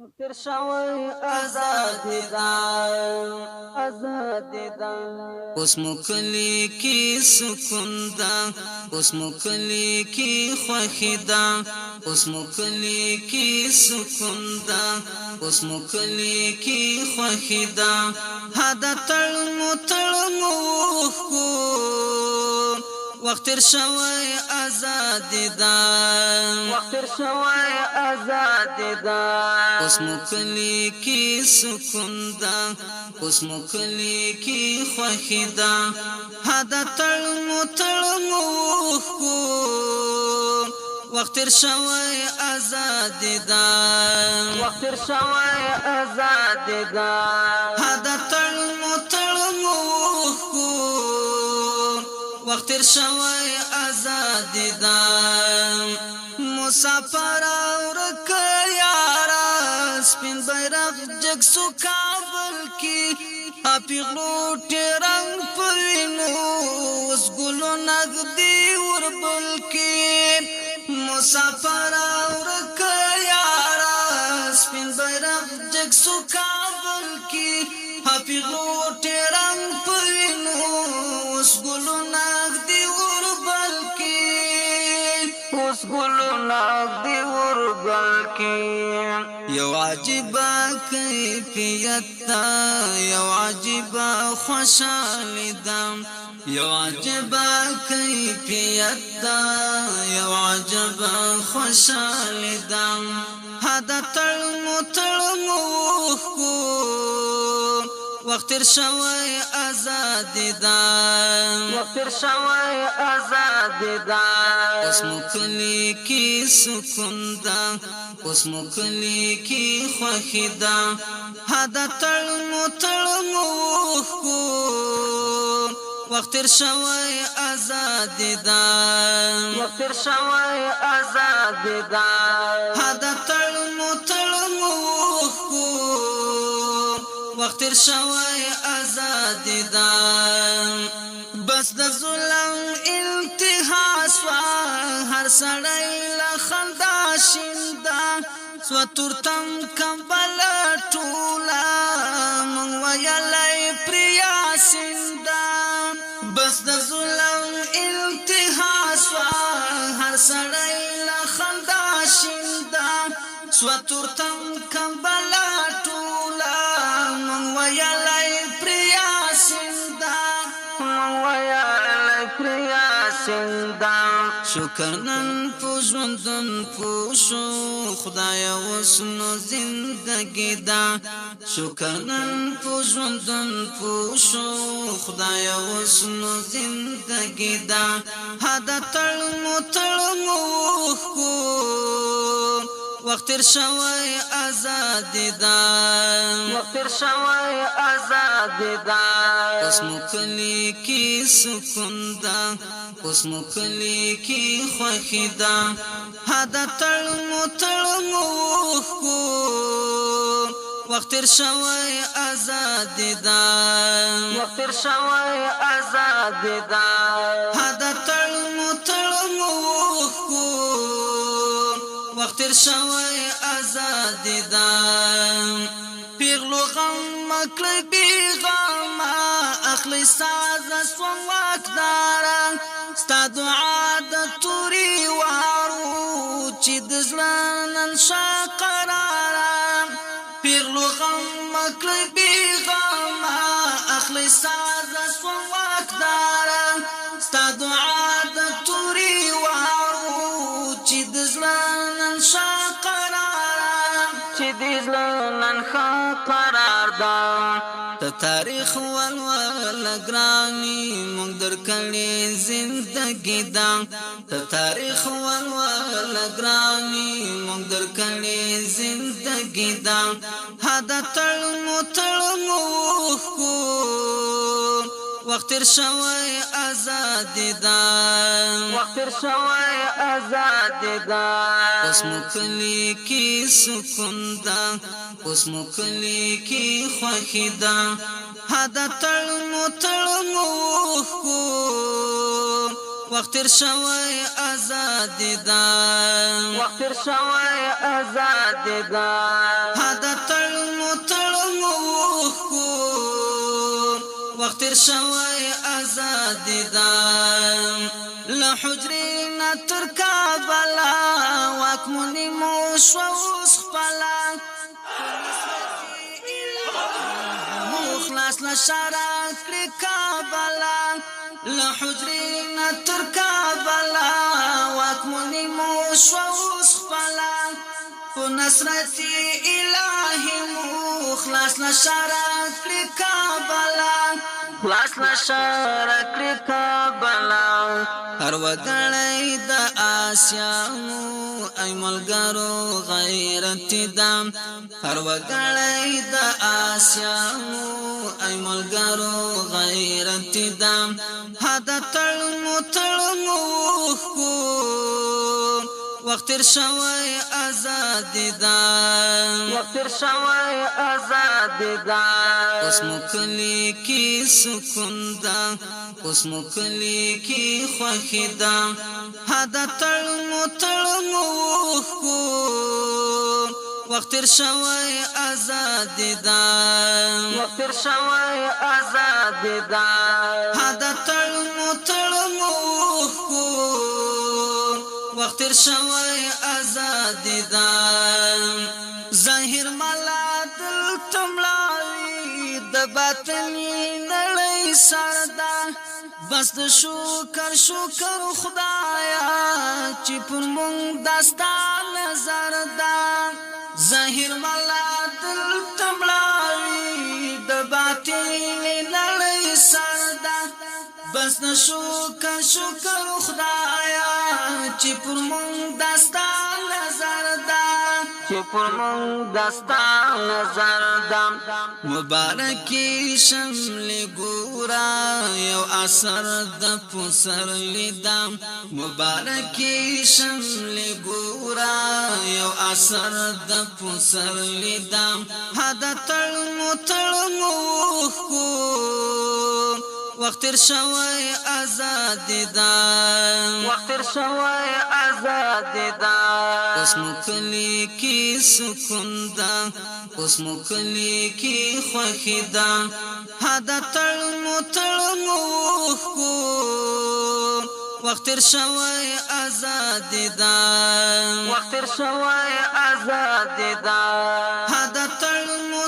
تر شوی آزادی دا آزادی دا اوس مو کلی کی سکون دا اوس مو کلی کی خوښی دا اوس مو کلی کی سکون دا اوس مو کلی کی خوښی دا هدا تړمو کو وخت تر شوی آزادی دا وخت تر شوی آزادی دا اوس مو کلی کی سکون دا اوس مو کلی کی خوښی دا هدا تړمو کو وخت تر شوی آزادی دا وخت تر شوی آزادی دا هدا تړمو کو وخت تر شوی آزادی دا مسافر اورک یارا سپین بیرغ جگ سو کابل کی پیغلو ټرنګ پوینو اوس ګلو نغدي وربل کی مسافر اورک یارا سپین بیرغ جگ سو کابل کی پیغلو ټرنګ پوینو اوس ګلو نغدي وربل کی اوس ګلو نغدي وربل کی یو عجیب کیفیت دا یو عجیب خوشحالی دا یو عجیب کیفیت دا یو عجیب خوشحالی دا هدا تړمو کو وخت تر شوی آزادی دا وخت تر شوی آزادی دا اوس مو کلی کی سکون دا اوس مو کلی کی خوښی دا هدا تړمو کو وخت تر شوی آزادی دا وخت تر شوی آزادی دا هدا تړمو کو وخت تر شوی آزادی دا بس د ظلم انتها سوا هر سړی له خندا شیندا سو تورتم کمبل ټولا مونږ ویلای پریا سیندا بس د ظلم انتها سوا هر سړی له خندا شیندا سو تورتم کمبل ټولا مونږ ویلای پریا سیندا شکر نن پوزوندن پوشو خدای وسنو زندگی دا شکر نن پوزوندن پوشو خدای وسنو زندگی دا هدا تړمو کو وخت تر شوی آزادی دا وخت تر شوی آزادی دا اوس مو کلی کی سکون دا اوس مو کلی کی خوښی دا هدا تړمو کو وخت تر شوی آزادی دا وخت تر شوی آزادی دا هدا تړمو کو وخت تر شوی آزادی دا پیغلو غم مکلی بی غم اخلی ساز سوان واکدارا ستا دعا د توری وارو چی دزلنن شا قرارا پیغلو غم مکلی بی غم اخلی ساز سوان واکدارا ستا دعا د توری وارو چی دزلنن شا قرارا چی دزلنن شا قرار دا ته تاریخ ول گرانی مونږ درکړې زندگی دا ته تاریخ ول گرانی مونږ درکړې زندگی دا هدا تړمو کو وخت تر شوی آزادی دا وخت تر شوی آزادی دا اوس مو کلی کی سکون دا اوس مو کلی کی خوښی دا هدا تړمو کو وخت تر شوی آزادی دا وخت تر شوی آزادی دا وخت تیر شوی ازادي دا لحجرنا تر کابلا واکمنی مو شو اوس خپلا مخلص لشارع کړی کابلا لحجرنا تر کابلا واکمنی مو شو اوس خپلا په نصرت الهی مخلص لشارع کړی کابلا خلاص نشاره کړی کابلا هر وګړی د آسیانو ای ملګرو غیرت دام هر وګړی د آسیانو ای ملګرو غیرت دام هدا تړمو خو وخت تیر شوی ازادي دا وخت تیر شوی ازادي دا اوس مو کلی کی سکون دا اوس مو کلی کی خوښی دا هدا تړمو خو وخت تیر شوی ازادي دا وخت تیر شوی ازادي دا هدا تړمو خو وخت تیر شوی ازادي دا ظاهر ملا دل تملاوی د باطنی نړۍ سردا بس د شکر خدایا چې پر مونږ داستا نظر دا ظاهر ملا دل تملاوی د باطنی نړۍ سردا بس د شکر خدایا چې پر مونږ داستا نظر دا چې پر مونږ داستا نظر دم مبارکی شمل ګورا یو اثر د پسر لیدم مبارکی شمل ګورا یو اثر د پسر لیدم هدا تړمو خو وخت تیر شوی ازادي دا وخت تیر شوی ازادي دا اوس مو کلی کی سکون دا اوس مو کلی کی خوښی دا هدا تړمو خو وخت تیر شوی ازادي دا وخت تیر شوی ازادي دا هدا تړمو